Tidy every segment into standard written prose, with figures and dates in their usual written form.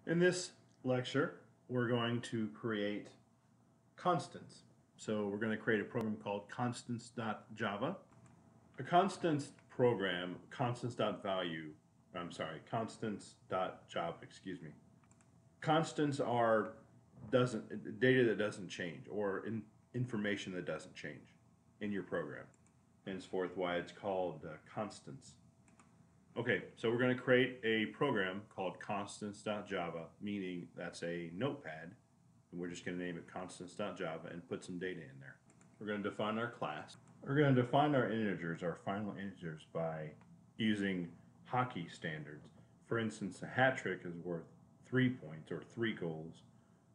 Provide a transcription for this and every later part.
In this lecture, we're going to create constants. So we're going to create a program called constants.java. A constants program, constants.java, excuse me. Constants are data that doesn't change or information that doesn't change in your program. Henceforth, why it's called constants. Okay, so we're going to create a program called constants.java, meaning that's a notepad, and we're just going to name it constants.java and put some data in there. We're going to define our class. We're going to define our integers, our final integers, by using hockey standards. For instance, a hat trick is worth 3 points or 3 goals.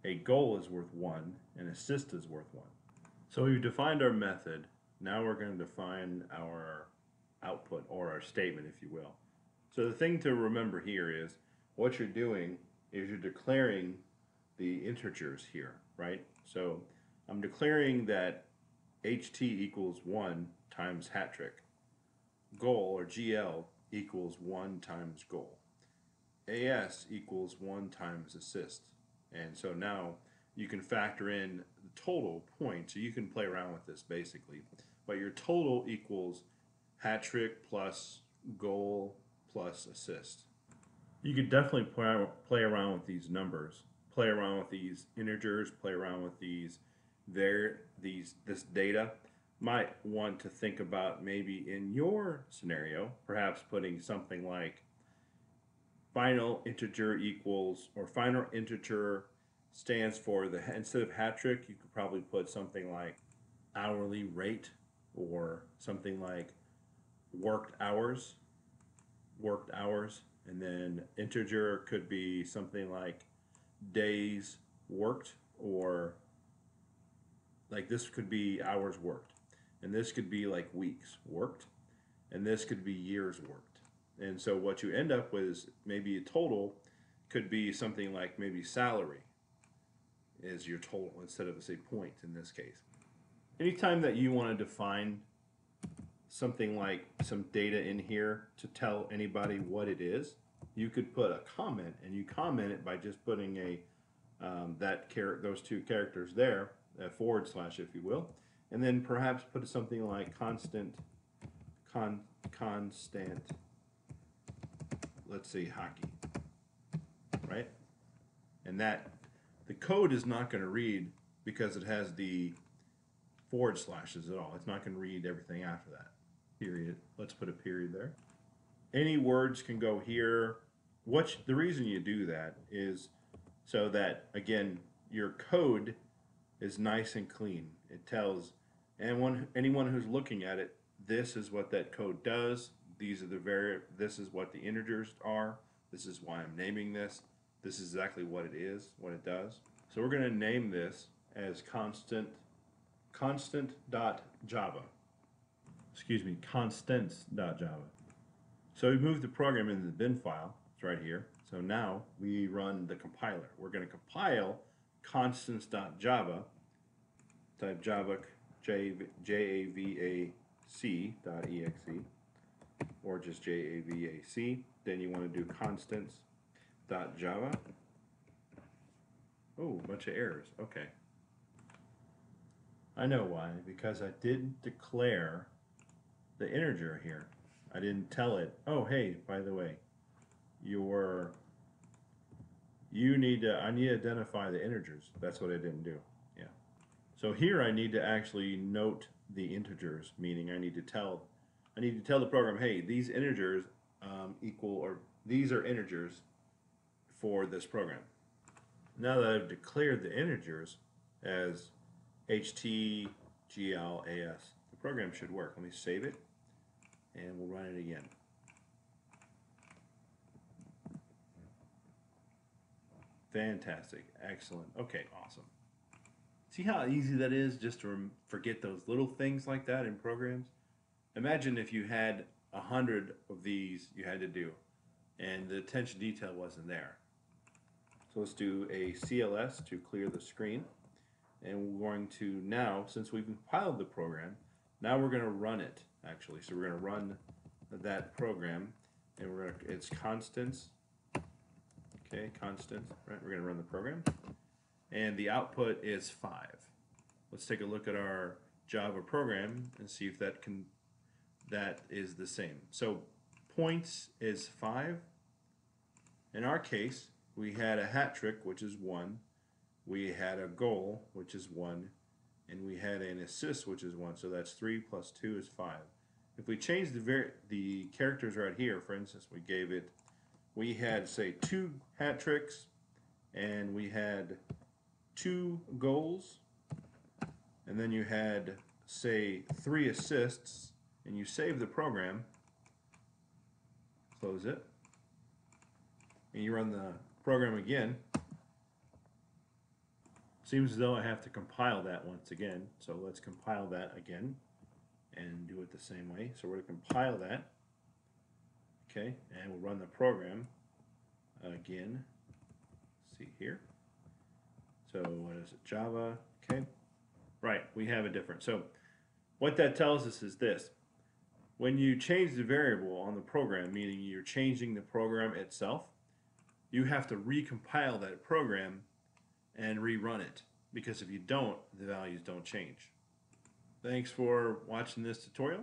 A goal is worth 1, and assist is worth 1. So we've defined our method. Now we're going to define our output, or our statement, if you will. So the thing to remember here is what you're doing is you're declaring the integers here, right? So I'm declaring that HT equals 1 times hat trick. Goal, or GL, equals 1 times goal. AS equals 1 times assist. And so now you can factor in the total point, so you can play around with this basically. But your total equals hat trick plus goal plus assist. You could definitely play around with these numbers, play around with these integers, play around with this data. Might want to think about maybe in your scenario, perhaps putting something like final integer equals, or final integer stands for the, instead of hat trick, you could probably put something like hourly rate, or something like worked hours, and then integer could be something like days worked, or like this could be hours worked, and this could be like weeks worked, and this could be years worked. And so what you end up with is maybe a total could be something like maybe salary is your total instead of, say, point in this case. Anytime that you want to define something like some data in here to tell anybody what it is, you could put a comment, and you comment it by just putting a those two characters there, a forward slash, if you will, and then perhaps put something like constant, let's see, hockey, right? And that the code is not going to read because it has the forward slashes at all. It's not going to read everything after that. Period. Let's put a period there. Any words can go here. The reason you do that is so that, again, your code is nice and clean. It tells anyone who's looking at it, this is what that code does. These are this is what the integers are. This is why I'm naming this. This is exactly what it is, what it does. So we're going to name this as constant.java. Excuse me, constants.java. So we moved the program into the bin file. It's right here. So now we run the compiler. We're going to compile constants.java, type javac, javac.exe, or just javac. Then you want to do constants.java. Oh, a bunch of errors. Okay. I know why, because I didn't declare the integer here. I didn't tell it, oh hey, by the way, I need to identify the integers. That's what I didn't do. Yeah. So here I need to actually note the integers, meaning I need to tell the program, hey, these integers these are integers for this program. Now that I've declared the integers as HT, GL, AS, the program should work. Let me save it, and we'll run it again. Fantastic. Excellent. Okay, awesome. See how easy that is just to forget those little things like that in programs? Imagine if you had 100 of these you had to do, and the attention detail wasn't there. So let's do a CLS to clear the screen. And we're going to now, since we've compiled the program, now we're going to run it, actually. So we're going to run that program, and it's constants Okay, constant, right? We're going to run the program. And the output is 5. Let's take a look at our Java program and see if that is the same. So points is 5. In our case, we had a hat trick, which is 1. We had a goal, which is 1. And we had an assist, which is 1. So that's 3 plus 2 is 5. If we change the characters right here, for instance, we had, say, 2 hat tricks, and we had 2 goals, and then you had, say, 3 assists, and you save the program, close it, and you run the program again. Seems as though I have to compile that once again, so let's compile that again and do it the same way. So we're going to compile that, okay, and we'll run the program again. Let's see here. So what is it? Java, okay. Right, we have a difference. So what that tells us is this. When you change the variable on the program, meaning you're changing the program itself, you have to recompile that program and rerun it, because if you don't, the values don't change. Thanks for watching this tutorial.